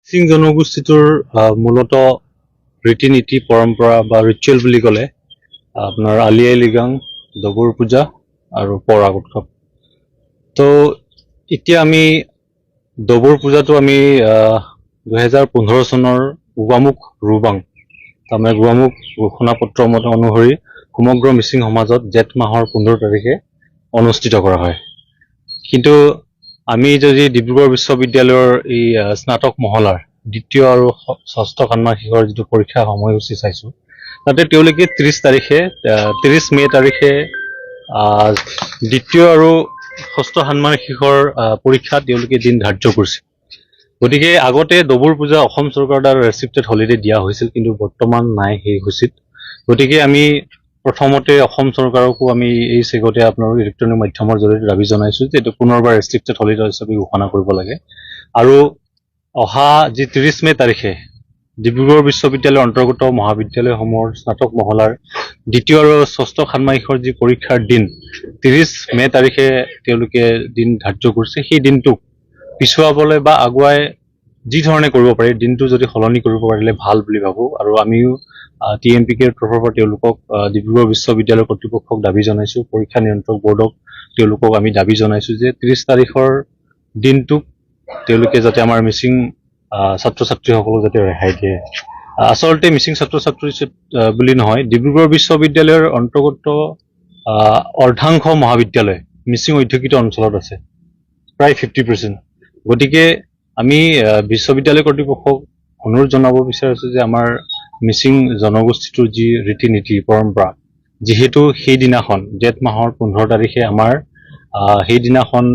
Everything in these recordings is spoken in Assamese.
মিচিং জনগোষ্ঠীটোৰ মূলত ৰীতি নীতি পৰম্পৰা বা ৰিচুৱেল বুলি ক'লে আপোনাৰ আলি আই লৃগাং, ডবুৰ পূজা আৰু পৰাগ উৎসৱ। তো এতিয়া আমি ডবুৰ পূজাটো আমি 2015 চনৰ গোৱামুখ ৰুবাং তাৰমানে গোৱামুখ ঘোষণা পত্ৰ অনুসৰি সমগ্ৰ মিচিং সমাজত জেঠ মাহৰ 15 তাৰিখে অনুষ্ঠিত কৰা হয়। কিন্তু আমি যদি ডিব্ৰুগড় বিশ্ববিদ্যালয়ৰ এই স্নাতক মহলাৰ দ্বিতীয় আৰু ষষ্ঠ ষান্মাসিকৰ যিটো পৰীক্ষা সময়সূচী চাইছো, তাতে তেওঁলোকে 30 মে তাৰিখে দ্বিতীয় আৰু ষষ্ঠ ষান্মাসিকৰ পৰীক্ষা তেওঁলোকে দিন ধাৰ্য কৰিছে। গতিকে আগতে ডবুৰ পূজা অসম চৰকাৰৰ দ্বাৰা ৰেষ্ট্ৰিক্টেড হলিডে দিয়া হৈছিল, কিন্তু বৰ্তমান নাই সেই সূচীত। গতিকে আমি প্ৰথমতে অসম চৰকাৰকো আমি এই চেগতে আপোনালোক ইলেক্ট্ৰনিক মাধ্যমৰ জৰিয়তে দাবী জনাইছো যে এইটো পুনৰবাৰ ৰেষ্ট্ৰিক্টেড হলিডে হিচাপে ঘোষণা কৰিব লাগে। আৰু অহা যি 30 মে তাৰিখে ডিব্ৰুগড় বিশ্ববিদ্যালয়ৰ অন্তৰ্গত মহাবিদ্যালয়সমূহৰ স্নাতক মহলাৰ দ্বিতীয় আৰু ষষ্ঠ ষান্মাসিকৰ যি পৰীক্ষাৰ দিন 30 মে তাৰিখে তেওঁলোকে দিন ধাৰ্য কৰিছে, সেই দিনটোক পিছুৱাবলৈ বা আগুৱাই যি ধৰণে কৰিব পাৰি দিনটো যদি সলনি কৰিব পাৰিলে ভাল বুলি ভাবোঁ। আৰু আমিও TMPKৰ তৰফৰ পৰা তেওঁলোকক ডিব্ৰুগড় বিশ্ববিদ্যালয় কৰ্তৃপক্ষক দাবী জনাইছোঁ, পৰীক্ষা নিয়ন্ত্ৰক বৰ্ডক তেওঁলোকক আমি দাবী জনাইছোঁ যে 30 তাৰিখৰ দিনটোক তেওঁলোকে যাতে আমাৰ মিচিং ছাত্ৰ ছাত্ৰীসকলক যাতে ৰেহাই দিয়ে। আচলতে মিচিং ছাত্ৰ ছাত্ৰী বুলি নহয়, ডিব্ৰুগড় বিশ্ববিদ্যালয়ৰ অন্তৰ্গত অৰ্ধাংশ মহাবিদ্যালয় মিচিং অধ্যুষিত অঞ্চলত আছে, প্ৰায় 50%। গতিকে আমি বিশ্ববিদ্যালয় কৰ্তৃপক্ষক অনুৰোধ জনাব বিচাৰিছো যে আমাৰ মিচিং জনগোষ্ঠীটোৰ যি ৰীতি নীতি পৰম্পৰা, যিহেতু সেইদিনাখন জেঠ মাহৰ 15 তাৰিখে আমাৰ সেইদিনাখন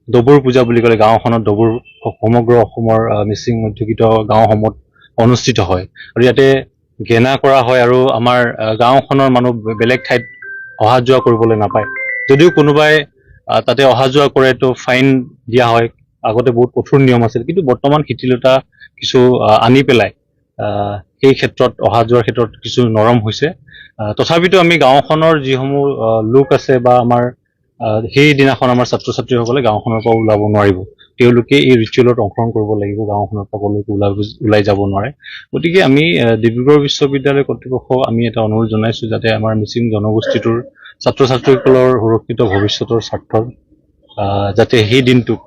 ডবুৰ পূজা বুলি ক'লে গাঁওখনত ডবুৰ সমগ্ৰ অসমৰ মিচিং অধ্যুষিত গাঁওসমূহত অনুষ্ঠিত হয় আৰু ইয়াতে গেনা কৰা হয় আৰু আমাৰ গাঁওখনৰ মানুহ বেলেগ ঠাইত অহা যোৱা কৰিবলৈ নাপায়। যদিও কোনোবাই তাতে অহা যোৱা কৰে তো ফাইন দিয়া হয়। আগতে বহুত কঠোৰ নিয়ম আছিল, কিন্তু বৰ্তমান শিথিলতা কিছু আনি পেলাই সেই ক্ষেত্ৰত অহা যোৱাৰ ক্ষেত্ৰত কিছু নৰম হৈছে। তথাপিতো আমি গাঁওখনৰ যিসমূহ লোক আছে বা আমাৰ সেইদিনাখন আমাৰ ছাত্ৰ ছাত্ৰীসকলে গাঁওখনৰ পৰা ওলাব নোৱাৰিব, তেওঁলোকে এই ৰিচুৱেলত অংশগ্ৰহণ কৰিব লাগিব, গাঁওখনৰ পৰা কলৈকো ওলাই যাব নোৱাৰে। গতিকে আমি ডিব্ৰুগড় বিশ্ববিদ্যালয় কৰ্তৃপক্ষক আমি এটা অনুৰোধ জনাইছোঁ যাতে আমাৰ মিচিং জনগোষ্ঠীটোৰ ছাত্ৰ ছাত্ৰীসকলৰ সুৰক্ষিত ভৱিষ্যতৰ স্বাৰ্থত যাতে সেই দিনটোক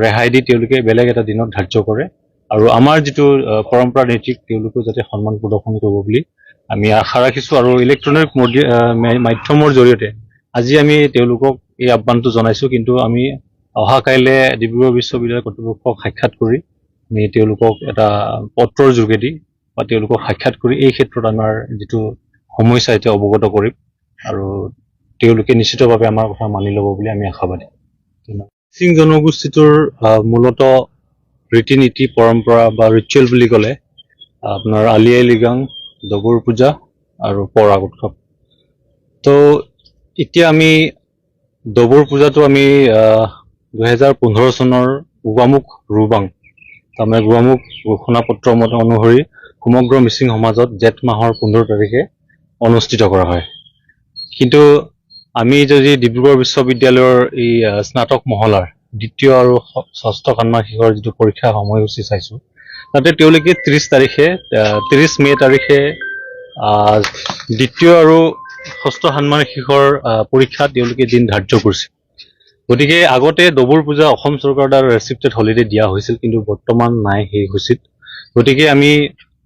ৰেহাই দি তেওঁলোকে বেলেগ এটা দিনত ধাৰ্য কৰে আৰু আমাৰ যিটো পৰম্পৰা নীতিক তেওঁলোকেও যাতে সন্মান প্ৰদৰ্শন কৰিব বুলি আমি আশা ৰাখিছোঁ। আৰু ইলেক্ট্ৰনিক মাধ্যমৰ জৰিয়তে আজি আমি তেওঁলোকক এই আহ্বানটো জনাইছোঁ, কিন্তু আমি অহা কাইলৈ ডিব্ৰুগড় বিশ্ববিদ্যালয় কৰ্তৃপক্ষক সাক্ষাৎ কৰি আমি তেওঁলোকক এটা পত্ৰৰ যোগেদি বা তেওঁলোকক সাক্ষাৎ কৰি এই ক্ষেত্ৰত আমাৰ যিটো সমস্যা এতিয়া অৱগত কৰিম আৰু তেওঁলোকে নিশ্চিতভাৱে আমাৰ কথা মানি ল'ব বুলি আমি আশাবাদী। মিচিং জনগোষ্ঠীটোৰ মূলত ৰীতি নীতি পৰম্পৰা বা ৰিচুৱেল বুলি ক'লে আপোনাৰ আলি আই লৃগাং, ডবুৰ পূজা আৰু পৰাগ উৎসৱ। তো এতিয়া আমি ডবুৰ পূজাটো আমি 2015 চনৰ গোৱামুখ ৰুবাং তাৰমানে গোৱামুখ ঘোষণা পত্ৰ অনুসৰি সমগ্ৰ মিচিং সমাজত জেঠ মাহৰ 15 তাৰিখে অনুষ্ঠিত কৰা হয়। কিন্তু আমি যদি ডিব্ৰুগড় বিশ্ববিদ্যালয়ৰ এই স্নাতক মহলাৰ দ্বিতীয় আৰু ষষ্ঠ ষান্মাসিকৰ যিটো পৰীক্ষা সময়সূচী চাইছো, তাতে তেওঁলোকে 30 মে তাৰিখে দ্বিতীয় আৰু ষষ্ঠ ষান্মাসিকৰ পৰীক্ষা তেওঁলোকে দিন ধাৰ্য কৰিছে। গতিকে আগতে ডবুৰ পূজা অসম চৰকাৰৰ দ্বাৰা ৰেষ্ট্ৰিক্টেড হলিডে দিয়া হৈছিল, কিন্তু বৰ্তমান নাই সেই সূচীত। গতিকে আমি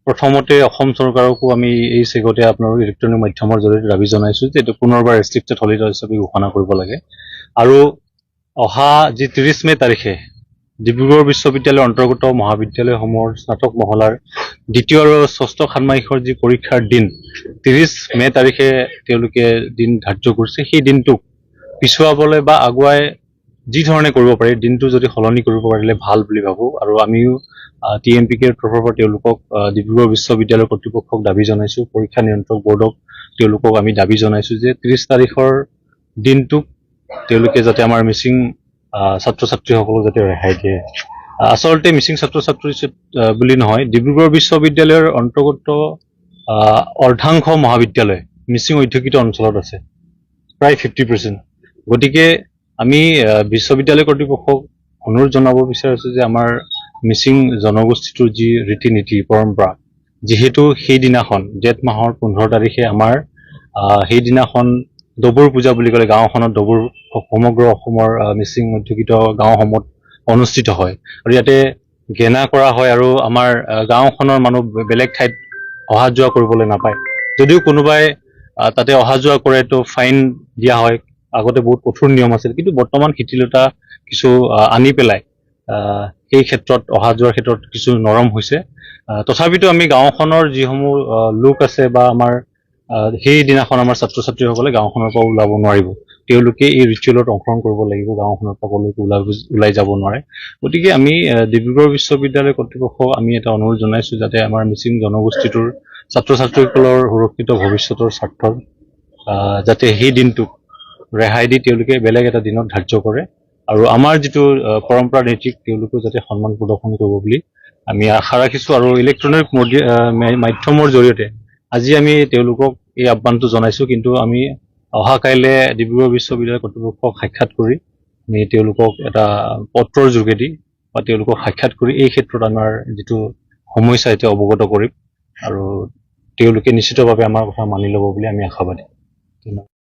প্ৰথমতে অসম চৰকাৰকো আমি এই চেগতে আপোনালোক ইলেক্ট্ৰনিক মাধ্যমৰ জৰিয়তে দাবী জনাইছোঁ যে এইটো পুনৰবাৰ ৰেষ্ট্ৰিক্টেড হলিডে হিচাপে ঘোষণা কৰিব লাগে। আৰু অহা যি 30 মে তাৰিখে ডিব্ৰুগড় বিশ্ববিদ্যালয়ৰ অন্তৰ্গত মহাবিদ্যালয়সমূহৰ স্নাতক মহলাৰ দ্বিতীয় আৰু ষষ্ঠ ষান্মাসিকৰ যি পৰীক্ষাৰ দিন 30 মে তাৰিখে তেওঁলোকে দিন ধাৰ্য কৰিছে, সেই দিনটোক পিছুৱাবলৈ বা আগুৱাই যি ধৰণে কৰিব পাৰি দিনটো যদি সলনি কৰিব পাৰিলে ভাল বুলি ভাবোঁ। আৰু আমিও TMPKৰ তৰফৰ পৰা তেওঁলোকক ডিব্ৰুগড় বিশ্ববিদ্যালয় কৰ্তৃপক্ষক দাবী জনাইছোঁ, পৰীক্ষা নিয়ন্ত্ৰক বৰ্ডক তেওঁলোকক আমি দাবী জনাইছোঁ যে 30 তাৰিখৰ দিনটোক তেওঁলোকে যাতে আমাৰ মিচিং ছাত্ৰ ছাত্ৰীসকলক যাতে ৰেহাই দিয়ে। আচলতে মিচিং ছাত্ৰ ছাত্ৰী বুলি নহয়, ডিব্ৰুগড় বিশ্ববিদ্যালয়ৰ অন্তৰ্গত অৰ্ধাংশ মহাবিদ্যালয় মিচিং অধ্যুষিত অঞ্চলত আছে, প্ৰায় 50%। গতিকে আমি বিশ্ববিদ্যালয় কৰ্তৃপক্ষক অনুৰোধ জনাব বিচাৰিছোঁ যে আমাৰ মিচিং জনগোষ্ঠীটোৰ যি ৰীতি নীতি পৰম্পৰা, যিহেতু সেইদিনাখন জেঠ মাহৰ 15 তাৰিখে আমাৰ সেইদিনাখন ডবুৰ পূজা বুলি ক'লে গাঁওখনত ডবুৰ সমগ্ৰ অসমৰ মিচিং অধ্যুষিত গাঁওসমূহত অনুষ্ঠিত হয় আৰু ইয়াতে গেনা কৰা হয় আৰু আমাৰ গাঁওখনৰ মানুহ বেলেগ ঠাইত অহা যোৱা কৰিবলৈ নাপায়। যদিও কোনোবাই তাতে অহা যোৱা কৰে তো ফাইন দিয়া হয়। আগতে বহুত কঠোৰ নিয়ম আছিল, কিন্তু বৰ্তমান শিথিলতা কিছু আনি পেলাই সেই ক্ষেত্ৰত অহা যোৱাৰ ক্ষেত্ৰত কিছু নৰম হৈছে। তথাপিতো আমি গাঁওখনৰ যিসমূহ লোক আছে বা আমাৰ সেইদিনাখন আমাৰ ছাত্ৰ ছাত্ৰীসকলে গাঁওখনৰ পৰা ওলাব নোৱাৰিব। তেওঁলোকে এই ৰিচুৱেলত অংশগ্ৰহণ কৰিব লাগিব, গাঁওখনৰ পৰা কলৈকো ওলাই যাব নোৱাৰে। গতিকে আমি ডিব্ৰুগড় বিশ্ববিদ্যালয় কৰ্তৃপক্ষক আমি এটা অনুৰোধ জনাইছো যাতে আমাৰ মিচিং জনগোষ্ঠীটোৰ ছাত্ৰ ছাত্ৰীসকলৰ সুৰক্ষিত ভৱিষ্যতৰ স্বাৰ্থত যাতে সেই দিনটোক ৰেহাই দি তেওঁলোকে বেলেগ এটা দিনত ধাৰ্য কৰে আৰু আমাৰ যিটো পৰম্পৰা নীতিক তেওঁলোকেও যাতে সন্মান প্ৰদৰ্শন কৰিব বুলি আমি আশা ৰাখিছো। আৰু ইলেক্ট্ৰনিক মাধ্যমৰ জৰিয়তে আজি আমি তেওঁলোকক এই আহ্বানটো জনাইছো, কিন্তু আমি অহা কাইলে ডিব্ৰুগড় বিশ্ববিদ্যালয় কৰ্তৃপক্ষক সাক্ষাৎ কৰি আমি তেওঁলোকক এটা পত্ৰৰ যোগেদি বা তেওঁলোকক সাক্ষাৎ কৰি এই ক্ষেত্ৰত আমাৰ যিটো সমস্যা এতিয়া অৱগত কৰিম আৰু তেওঁলোকে নিশ্চিতভাৱে আমাৰ কথা মানি ল'ব বুলি আমি আশাবাদী।